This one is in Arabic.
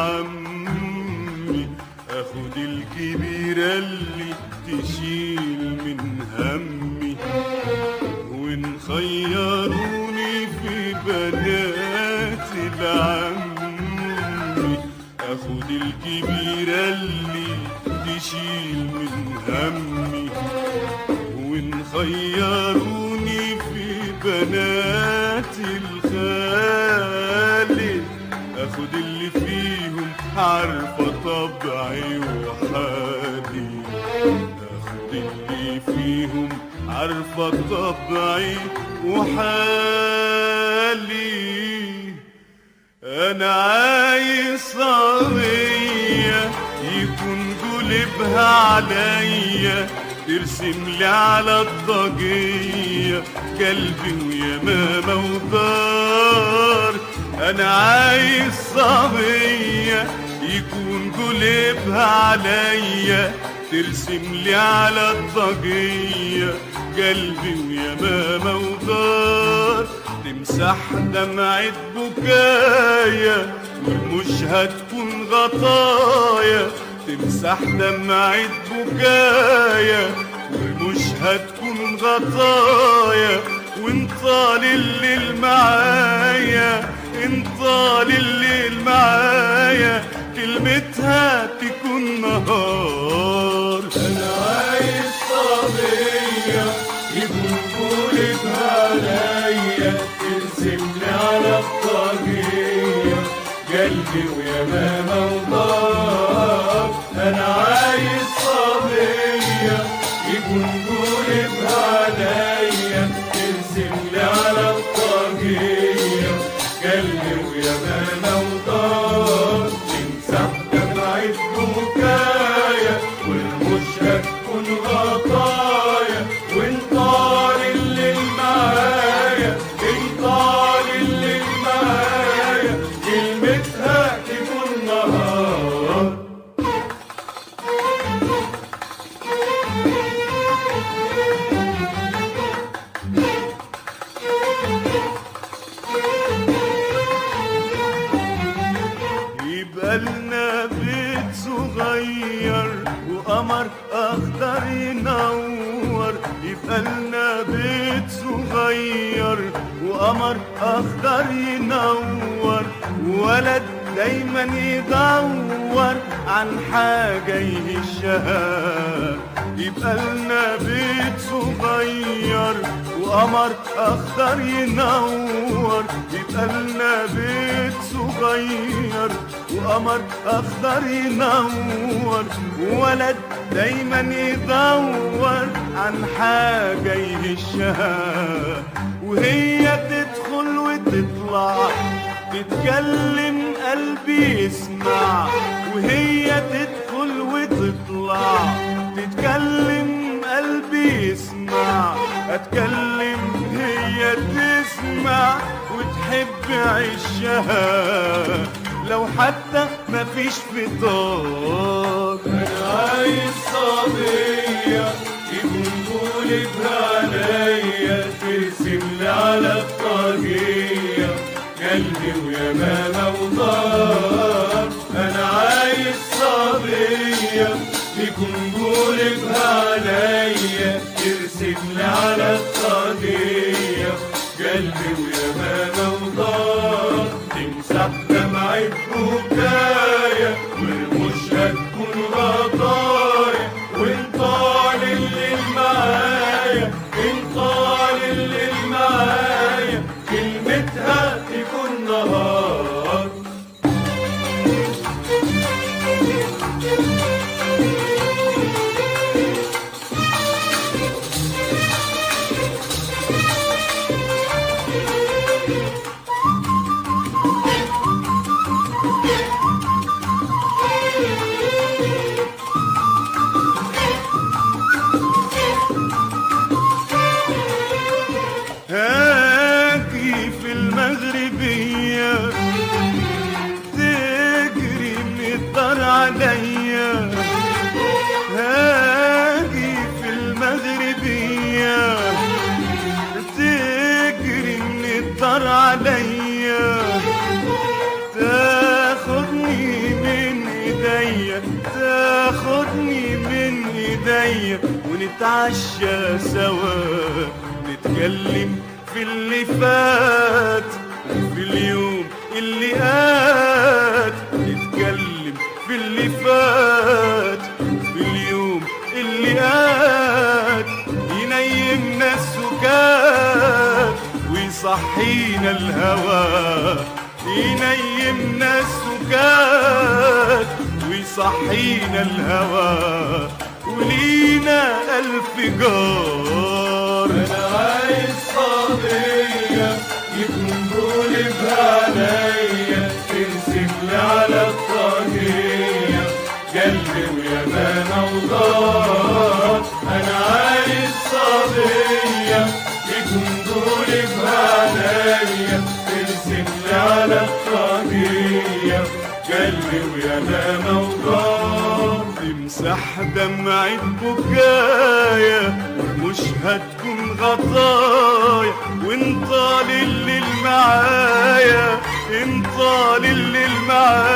عمي، اخد الكبيرة اللي تشيل من همي، وان خيروني في بنات العمي، اخد الكبيرة اللي تشيل من همي، وان خيروني في بنات الخالي، اخد اللي فيهم عارفة طبعي وحالي، اخد اللي فيهم عارفة طبعي وحالي. انا عايز صبية يكون قلبها عليا، ترسم لي على الضجية قلبي ويمامة ودار. انا عايز صبية يكون قلبها عليا، ترسم لي على الضجية قلبي ويمامة ودار، تمسح دمعة بكايا ومش هتكون غطايا، تمسح دمعة بكايا ومش هتكون غطايا، وانطال الليل معايا، انطال الليل معايا، كلمتها تكون نهار. انا عايز صبية يكون قلبها عليا، ترسم لي على الطاقية قلبي ويمامة ودار. انا عايز صبية يكون قلبها عليا، ترسم لي على الطاقية قلبي ويمامة ودار، تمسح دمعة بكايا والمش هتكون غطايا، وانطال الليل معايا، انطال الليل معايا، كلمتها تكون نهار. يبقى لنا بيت صغير وقمر اخضر ينور، يبقى لنا بيت صغير وقمر اخضر ينور، ولد دايما يدور عن حاجة يهشها. يبقى لنا بيت صغير وقمر اخضر ينور، يبقى لنا بيت صغير وقمر اخضر ينور، ولد دايما يدور عن حاجة يهشها، وهي تدخل وتطلع تتكلم قلبي يسمع، وهي تدخل وتطلع تتكلم قلبي يسمع، اتكلم هي تسمع وتحب عشها لو حتى مفيش فطار. انا عايز صبية يكون قلبها عليا، ترسم لي على الطاقية قلبي ويمامة ودار. انا عايز صبية يكون قلبها عليا، ترسم لي على الطاقية قلبي ويمامة ودار، تمسح دمعة بكايا والمش هتكون غطايا، وانطال الليل معايا، انطال الليل معايا، كلمتها تكون نهار. هاجي في المغربية تجري من الدار عليا، هاجي في المغربية تجري من الدار عليا، تاخدني ايديا ونتعشى سوا، نتكلم في اللي فات وفي اليوم اللي قات، نتكلم في اللي فات وفي اليوم اللي قات، ينيمنا السكات ويصحينا الهوى، ينيمنا السكات ويصحينا الهوى، ولينا ألف جار. أنا عايز صبية يكون قولي بعناية، ترسملي على الطاقية قلبي ويمانة وضار. أنا عايز صبية يكون قولي بعناية، ترسملي على الطاقية قلبي ويمانة وضار. تمسح دمعة بكايا مش هتكون غطايا، وانت الليل معايا، انت الليل معايا،